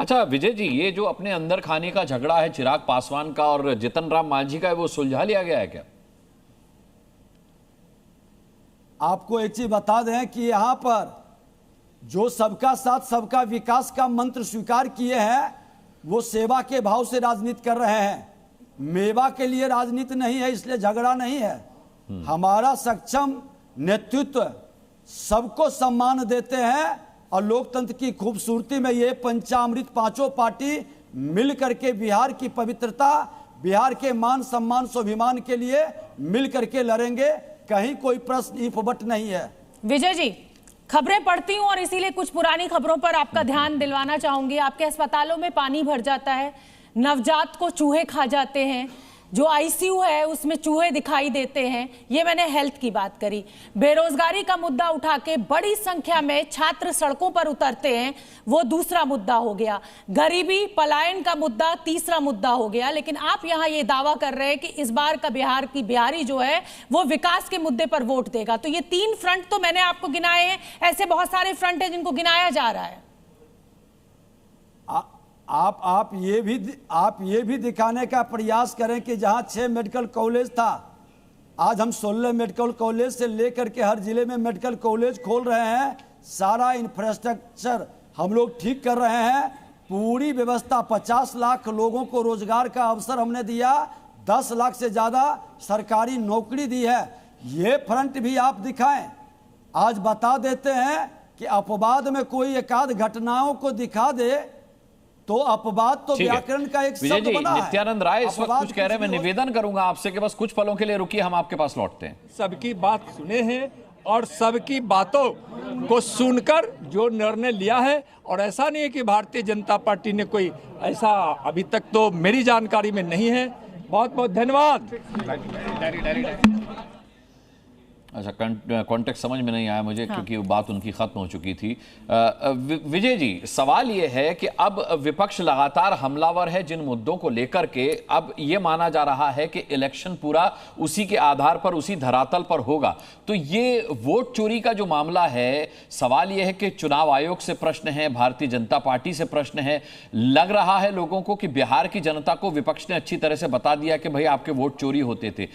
अच्छा विजय जी, ये जो अपने अंदर खाने का झगड़ा है चिराग पासवान का और जीतन राम मांझी का, वो सुलझा लिया गया है क्या? आपको एक चीज बता दें कि यहां पर जो सबका साथ सबका विकास का मंत्र स्वीकार किए हैं, वो सेवा के भाव से राजनीति कर रहे हैं। मेवा के लिए राजनीति नहीं है, इसलिए झगड़ा नहीं है। हमारा सक्षम नेतृत्व सबको सम्मान देते हैं और लोकतंत्र की खूबसूरती में ये पंचामृत पांचों पार्टी मिल करके बिहार की पवित्रता, बिहार के मान सम्मान स्वाभिमान के लिए मिल करके लड़ेंगे। कहीं कोई प्रश्न इफबट नहीं है। विजय जी, खबरें पढ़ती हूं और इसीलिए कुछ पुरानी खबरों पर आपका ध्यान दिलवाना चाहूंगी। आपके अस्पतालों में पानी भर जाता है, नवजात को चूहे खा जाते हैं, जो आईसीयू है उसमें चूहे दिखाई देते हैं। ये मैंने हेल्थ की बात करी। बेरोजगारी का मुद्दा उठा के बड़ी संख्या में छात्र सड़कों पर उतरते हैं, वो दूसरा मुद्दा हो गया। गरीबी पलायन का मुद्दा तीसरा मुद्दा हो गया। लेकिन आप यहाँ ये दावा कर रहे हैं कि इस बार का बिहार की बिहारी जो है वो विकास के मुद्दे पर वोट देगा। तो ये 3 फ्रंट तो मैंने आपको गिनाए हैं, ऐसे बहुत सारे फ्रंट है जिनको गिनाया जा रहा है। आप ये भी दिखाने का प्रयास करें कि जहां 6 मेडिकल कॉलेज था, आज हम 16 मेडिकल कॉलेज से लेकर के हर जिले में मेडिकल कॉलेज खोल रहे हैं। सारा इंफ्रास्ट्रक्चर हम लोग ठीक कर रहे हैं। पूरी व्यवस्था 50 लाख लोगों को रोजगार का अवसर हमने दिया। 10 लाख से ज्यादा सरकारी नौकरी दी है। ये फ्रंट भी आप दिखाएं। आज बता देते हैं कि अपवाद में कोई एकाध घटनाओं को दिखा दे तो अपवाद तो व्याकरण का एक शब्द बना है। नित्यानंद राय इस वक्त कुछ कह रहे हैं, मैं निवेदन करूंगा आपसे कि बस कुछ पलों के लिए रुकिए, हम आपके पास लौटते हैं। सबकी बात सुने हैं और सबकी बातों को सुनकर जो निर्णय लिया है, और ऐसा नहीं है कि भारतीय जनता पार्टी ने कोई ऐसा, अभी तक तो मेरी जानकारी में नहीं है। बहुत बहुत धन्यवाद। अच्छा, कॉन्टेक्स्ट समझ में नहीं आया मुझे, हाँ। क्योंकि बात उनकी खत्म हो चुकी थी। विजय जी, सवाल यह है कि अब विपक्ष लगातार हमलावर है जिन मुद्दों को लेकर के। अब यह माना जा रहा है कि इलेक्शन पूरा उसी के आधार पर, उसी धरातल पर होगा। तो ये वोट चोरी का जो मामला है, सवाल यह है कि चुनाव आयोग से प्रश्न है, भारतीय जनता पार्टी से प्रश्न है। लग रहा है लोगों को कि बिहार की जनता को विपक्ष ने अच्छी तरह से बता दिया कि भाई आपके वोट चोरी होते थे।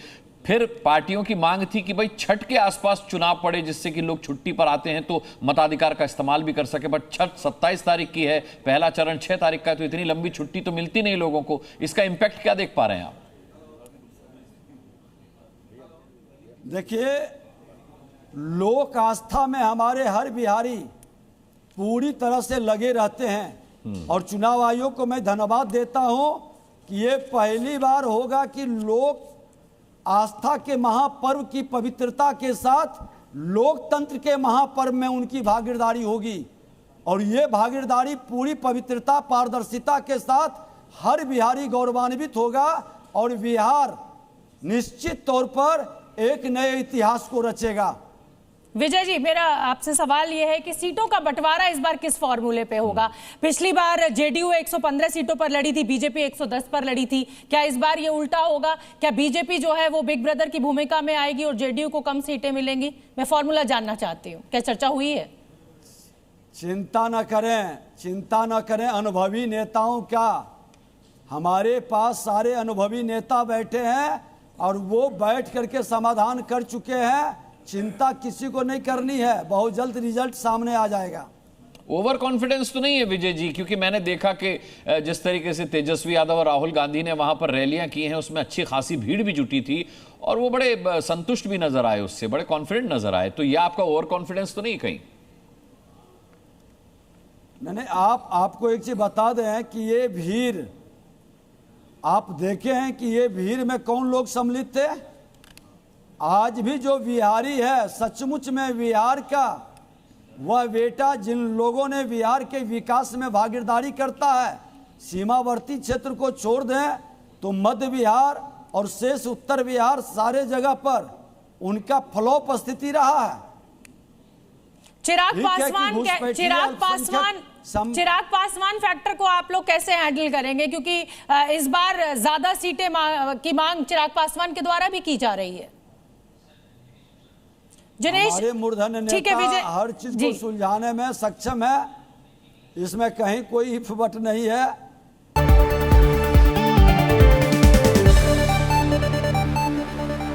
फिर पार्टियों की मांग थी कि भाई छठ के आसपास चुनाव पड़े, जिससे कि लोग छुट्टी पर आते हैं तो मताधिकार का इस्तेमाल भी कर सके। बट छठ 27 तारीख की है, पहला चरण 6 तारीख का है, तो इतनी लंबी छुट्टी तो मिलती नहीं लोगों को। इसका इंपैक्ट क्या देख पा रहे हैं आप? देखिए, लोक आस्था में हमारे हर बिहारी पूरी तरह से लगे रहते हैं और चुनाव आयोग को मैं धन्यवाद देता हूं कि ये पहली बार होगा कि लोक आस्था के महापर्व की पवित्रता के साथ लोकतंत्र के महापर्व में उनकी भागीदारी होगी। और ये भागीदारी पूरी पवित्रता, पारदर्शिता के साथ हर बिहारी गौरवान्वित होगा और बिहार निश्चित तौर पर एक नए इतिहास को रचेगा। विजय जी, मेरा आपसे सवाल यह है कि सीटों का बंटवारा इस बार किस फॉर्मूले पे होगा? पिछली बार जेडीयू 115 सीटों पर लड़ी थी, बीजेपी 110 पर लड़ी थी। क्या इस बार ये उल्टा होगा? क्या बीजेपी जो है वो बिग ब्रदर की भूमिका में आएगी और जेडीयू को कम सीटें मिलेंगी? मैं फॉर्मूला जानना चाहती हूँ, क्या चर्चा हुई है? चिंता न करें अनुभवी नेताओं का। हमारे पास सारे अनुभवी नेता बैठे हैं और वो बैठ करके समाधान कर चुके हैं। चिंता किसी को नहीं करनी है, बहुत जल्द रिजल्ट सामने आ जाएगा। ओवर कॉन्फिडेंस तो नहीं है विजय जी? क्योंकि मैंने देखा कि जिस तरीके से तेजस्वी यादव और राहुल गांधी ने वहां पर रैलियां की हैं, उसमें अच्छी खासी भीड़ भी जुटी थी और वो बड़े संतुष्ट भी नजर आए, उससे बड़े कॉन्फिडेंट नजर आए। तो यह आपका ओवर कॉन्फिडेंस तो नहीं कहीं? नहीं, आपको एक चीज बता दें कि ये भीड़, आप देखे हैं कि ये भीड़ में कौन लोग सम्मिलित थे? आज भी जो बिहारी है, सचमुच में बिहार का वह बेटा, जिन लोगों ने बिहार के विकास में भागीदारी करता है, सीमावर्ती क्षेत्र को छोड़ दें तो मध्य बिहार और शेष उत्तर बिहार, सारे जगह पर उनका फ्लॉप स्थिति रहा है। चिराग पासवान फैक्टर को आप लोग कैसे हैंडल करेंगे? क्योंकि इस बार ज्यादा सीटें की मांग चिराग पासवान के द्वारा भी की जा रही है। हमारे मूर्धन्य नेता हर चीज को सुलझाने में सक्षम है। इसमें कहीं कोई इफ बट नहीं है।